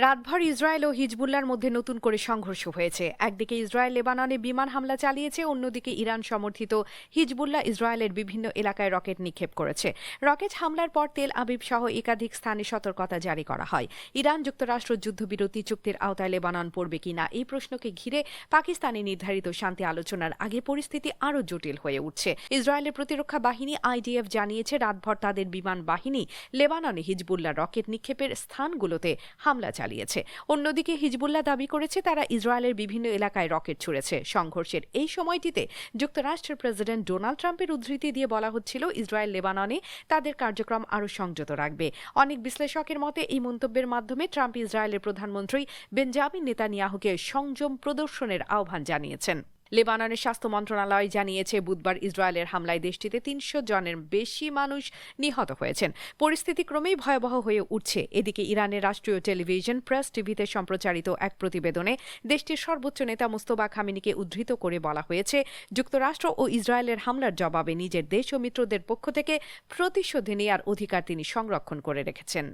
রাতভর ইসরায়েল ও হিজবুল্লার মধ্যে নতুন করে সংঘর্ষ হয়েছে। একদিকে ইসরায়েল লেবাননে বিমান হামলা চালিয়েছে, অন্যদিকে ইরান সমর্থিত হিজবুল্লাহ ইসরায়েলের বিভিন্ন এলাকায় রকেট নিক্ষেপ করেছে। রকেট হামলার পর তেল আবিব সহ একাধিক স্থানে সতর্কতা জারি করা হয়। ইরান যুক্তরাষ্ট্র যুদ্ধবিরতি চুক্তির আওতায় লেবানন পড়বে কিনা এই প্রশ্নকে ঘিরে পাকিস্তানে নির্ধারিত শান্তি আলোচনার আগে পরিস্থিতি আরও জটিল হয়ে উঠছে। ইসরায়েলের প্রতিরক্ষা বাহিনী IDF জানিয়েছে রাতভর তাদের বিমান বাহিনী লেবাননে হিজবুল্লাহ রকেট নিক্ষেপের স্থানগুলোতে হামলা চালিয়েছে। অন্যদিকে হিজবুল্লাহ দাবি করেছে তারা ইসরায়েলের বিভিন্ন এলাকায় রকেট ছুড়েছে। সংঘর্ষের এই সময়টিতে যুক্তরাষ্ট্রের প্রেসিডেন্ট ডোনাল্ড ট্রাম্পের উদ্ধৃতি দিয়ে বলা হচ্ছিল ইসরায়েল লেবাননে তাদের কার্যক্রম আরও সংযত রাখবে। অনেক বিশ্লেষকের মতে এই মন্তব্যের মাধ্যমে ট্রাম্প ইসরায়েলের প্রধানমন্ত্রী বেঞ্জামিন নেতানিয়াহুকে সংযম প্রদর্শনের আহ্বান জানিয়েছেন। লেবাননের স্বাস্থ্য মন্ত্রণালয় জানিয়েছে বুধবার ইসরায়েলের হামলায় দেশটিতে ৩০০ জনের বেশি মানুষ নিহত হয়েছেন। পরিস্থিতি ক্রমেই ভয়াবহ হয়ে উঠছে। এদিকে ইরানের রাষ্ট্রীয় টেলিভিশন প্রেস টিভিতে সম্প্রচারিত এক প্রতিবেদনে দেশটির সর্বোচ্চ নেতা মোস্তফা খামেনিকে উদ্ধৃত করে বলা হয়েছে যুক্তরাষ্ট্র ও ইসরায়েলের হামলার জবাবে নিজের দেশ ও মিত্রদের পক্ষ থেকে প্রতিশোধ নেওয়ার অধিকার তিনি সংরক্ষণ করে রেখেছেন।